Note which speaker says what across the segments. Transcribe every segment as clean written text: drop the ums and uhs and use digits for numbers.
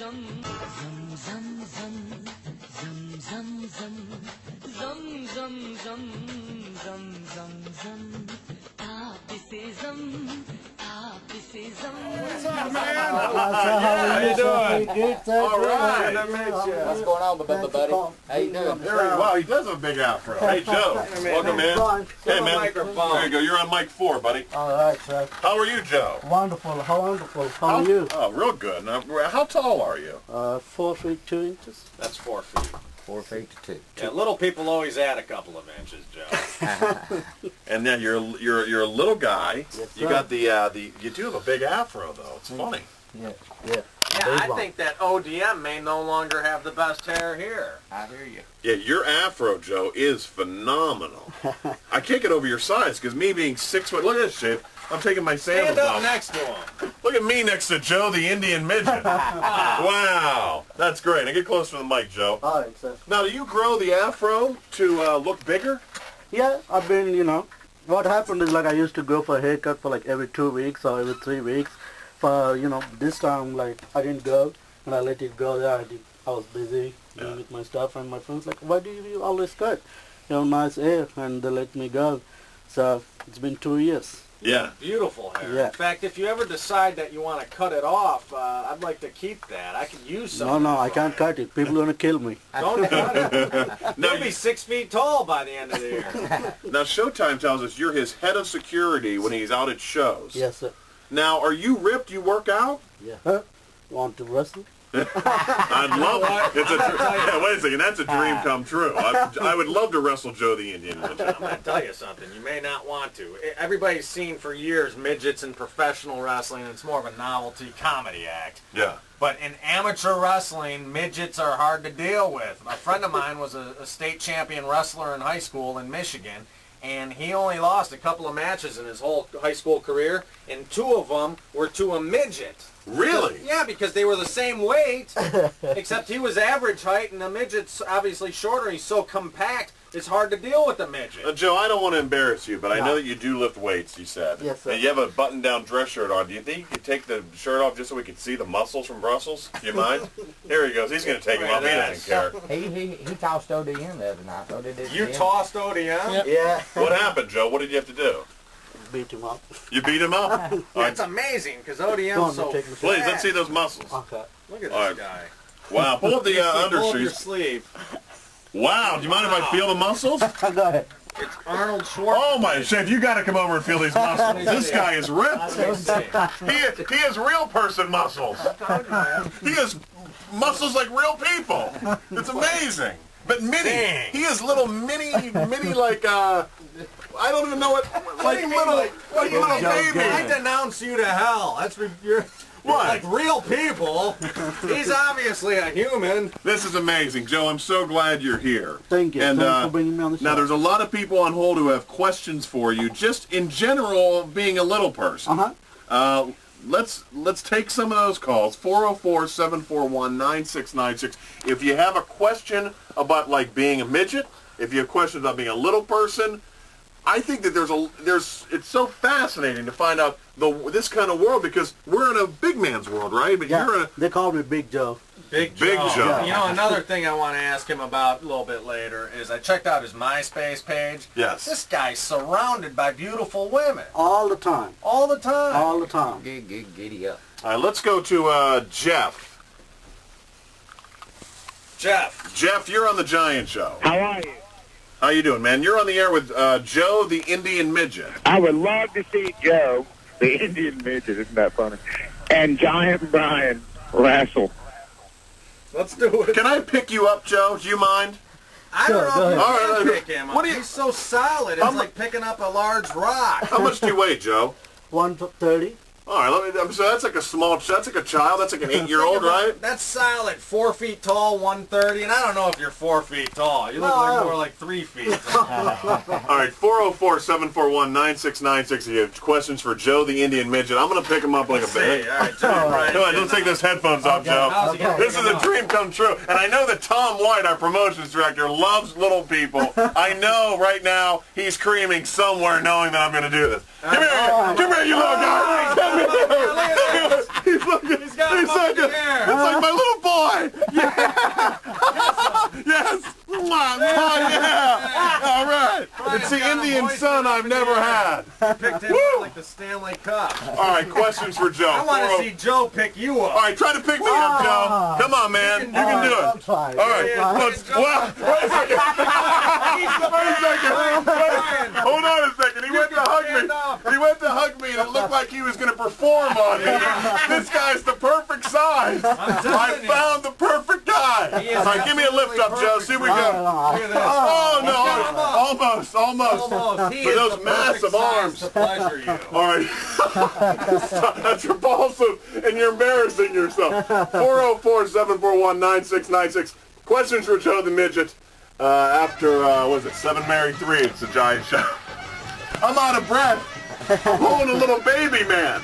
Speaker 1: How you doing?
Speaker 2: All right.
Speaker 3: What's going on, buddy? How you doing?
Speaker 2: Wow, he does have a big afro. Hey, Joe. Welcome in. Hey, man. There you go. You're on mic 4, buddy.
Speaker 4: All right, sir.
Speaker 2: How are you, Joe?
Speaker 4: Wonderful. How wonderful. How are you?
Speaker 2: Oh, real good. Now, how tall are you?
Speaker 4: 4 feet 2 inches.
Speaker 1: That's 4 feet.
Speaker 3: 4 feet to 2.
Speaker 1: Yeah, little people always add a couple of inches, Joe.
Speaker 2: And then you're a little guy.
Speaker 4: Yes,
Speaker 2: You
Speaker 4: sir.
Speaker 2: got the you do have a big afro though. It's funny.
Speaker 4: Yeah.
Speaker 1: Yeah, I think that ODM may no longer have the best hair here.
Speaker 3: I hear you.
Speaker 2: Yeah, your afro, Joe, is phenomenal. I can't get over your size because me being 6 foot. Look at this shape. I'm taking my sandals
Speaker 1: Stand up
Speaker 2: off.
Speaker 1: next to him.
Speaker 2: Look at me next to Joe, the Indian Midget. Wow, that's great. Now get close to the mic, Joe.
Speaker 4: All right, sir.
Speaker 2: Now, do you grow the afro to look bigger?
Speaker 4: Yeah, I've been, what happened is like I used to go for a haircut for like every 2 weeks or every 3 weeks. For, this time, like, I didn't go and I let it go there. I was busy with my stuff, and my friends like, why do you always cut? You have nice hair, and they let me go. So it's been 2 years.
Speaker 2: Yeah.
Speaker 1: Beautiful hair.
Speaker 4: Yeah.
Speaker 1: In fact, if you ever decide that you want to cut it off, I'd like to keep that. I could use some.
Speaker 4: No, I can't cut it. People are going to kill me.
Speaker 1: Don't cut it.
Speaker 2: Now,
Speaker 1: You'll be 6 feet tall by the end of the year.
Speaker 2: now, Showtime tells us you're his head of security when he's out at shows.
Speaker 4: Yes, sir.
Speaker 2: Now, are you ripped? You work out?
Speaker 4: Yeah. Want to wrestle?
Speaker 2: I'd love it. Yeah, wait a second. That's a dream come true. I would love to wrestle Joe the Indian Midget.
Speaker 1: I'm going to tell you something. You may not want to. Everybody's seen for years midgets in professional wrestling, and it's more of a novelty comedy act.
Speaker 2: Yeah.
Speaker 1: But in amateur wrestling, midgets are hard to deal with. A friend of mine was a state champion wrestler in high school in Michigan, and he only lost a couple of matches in his whole high school career, and 2 of them were to a midget.
Speaker 2: Really?
Speaker 1: Yeah, because they were the same weight, except he was average height, and the midget's obviously shorter. He's so compact, it's hard to deal with the midget.
Speaker 2: Joe, I don't want to embarrass you, but I know that you do lift weights, you said.
Speaker 4: Yes, sir.
Speaker 2: And you have a button-down dress shirt on. Do you think you could take the shirt off just so we could see the muscles from Brussels? Do you mind? Here he goes. He's going to take them off. He doesn't care.
Speaker 3: He tossed ODM the other night. So did
Speaker 1: You tossed ODM?
Speaker 4: Yep.
Speaker 3: Yeah.
Speaker 2: What happened, Joe? What did you have to do?
Speaker 4: Beat him up.
Speaker 2: You beat him up? All right.
Speaker 1: That's amazing, because ODM's so
Speaker 4: take me.
Speaker 2: Please, let's see those muscles.
Speaker 4: Okay.
Speaker 1: Look at this
Speaker 2: All right.
Speaker 1: guy.
Speaker 2: Wow. Pull up the
Speaker 1: Pull up your
Speaker 2: undershoes.
Speaker 1: sleeve.
Speaker 2: Wow. Do you mind if I feel the muscles?
Speaker 4: Go ahead.
Speaker 1: It's Arnold Schwarzenegger.
Speaker 2: Oh, my Chef, you got to come over and feel these muscles. This guy is ripped. He has real person muscles. He has muscles like real people. It's amazing. But mini.
Speaker 1: Dang.
Speaker 2: He has little mini like, I don't even know what little baby.
Speaker 1: I denounce you to hell. You're
Speaker 2: What?
Speaker 1: like real people. He's obviously a human.
Speaker 2: This is amazing, Joe. I'm so glad you're here.
Speaker 4: Thank you.
Speaker 2: And,
Speaker 4: Thanks for bringing me on the show.
Speaker 2: Now, there's a lot of people on hold who have questions for you, just in general, being a little person.
Speaker 4: Uh-huh.
Speaker 2: Let's take some of those calls. 404-741-9696. If you have a question about like being a midget, if you have questions about being a little person, I think that it's so fascinating to find out this kind of world, because we're in a big man's world, right? But
Speaker 4: Yeah,
Speaker 2: you're in a
Speaker 4: they call me Big Joe.
Speaker 1: Big
Speaker 2: Joe.
Speaker 1: You know, another thing I want to ask him about a little bit later is I checked out his MySpace page.
Speaker 2: Yes.
Speaker 1: This guy's surrounded by beautiful women.
Speaker 4: All the time.
Speaker 1: All the time.
Speaker 4: All the time.
Speaker 3: Giddy up.
Speaker 2: All right, let's go to Jeff. Jeff, you're on the Giant Show.
Speaker 5: How are you?
Speaker 2: How you doing, man? You're on the air with Joe, the Indian Midget.
Speaker 5: I would love to see Joe, the Indian Midget, isn't that funny, and Giant Brian wrestle.
Speaker 1: Let's do it.
Speaker 2: Can I pick you up, Joe? Do you mind?
Speaker 1: I don't know if you
Speaker 2: All right,
Speaker 1: can pick him up. He's so solid. It's like picking up a large rock.
Speaker 2: How much do you weigh, Joe?
Speaker 4: 130.
Speaker 2: All right, so that's like a that's like a child. That's like an 8-year-old, right?
Speaker 1: That's solid. 4 feet tall, 130, and I don't know if you're 4 feet tall. You look more like 3 feet tall.
Speaker 2: All right, 404-741-9696. If you have questions for Joe, the Indian Midget, I'm going to pick him up like a baby.
Speaker 1: All right, Joe, Brian.
Speaker 2: Come on, let's take those headphones off, Joe. This is a dream come true. And I know that Tom White, our promotions director, loves little people. I know right now he's screaming somewhere knowing that I'm going to do this. Come here, you little guy. Come here.
Speaker 1: He's got
Speaker 2: It's like my little right. Yeah. Yes. Mwah, mwah, yeah. All right. It's the Indian sun I've never had.
Speaker 1: Picked him up like the Stanley Cup.
Speaker 2: All right, questions for Joe.
Speaker 1: I want to see Joe pick you up.
Speaker 2: All right, try to pick me up, Joe. Come on, man. You can do
Speaker 4: I'll
Speaker 2: it.
Speaker 4: try.
Speaker 2: All right. Well, wait a second. Wait a second. Hold on a second. He went to hug me. He went to hug me, and it looked like he was going to perform on me. This guy's the perfect size. I found the perfect guy. All right, give me a lift up, Joe. See we go.
Speaker 1: Look at this.
Speaker 2: Oh, no. Almost.
Speaker 1: Almost. He
Speaker 2: For
Speaker 1: is
Speaker 2: those
Speaker 1: the
Speaker 2: massive
Speaker 1: perfect size
Speaker 2: arms.
Speaker 1: to pleasure you.
Speaker 2: All right. That's repulsive, and you're embarrassing yourself. 404-741-9696. Questions for Joe the Midget. After, what is it, 7 Married 3, it's a giant show. I'm out of breath. I'm holding a little baby man.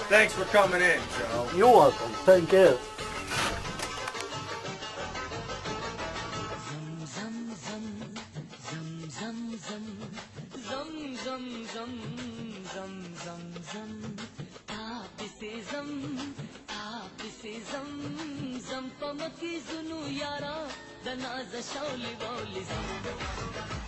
Speaker 1: Thanks for coming in, Joe.
Speaker 4: You're welcome. Thank you.
Speaker 6: Pamaki zunu yara, danaza shauli bauli zam.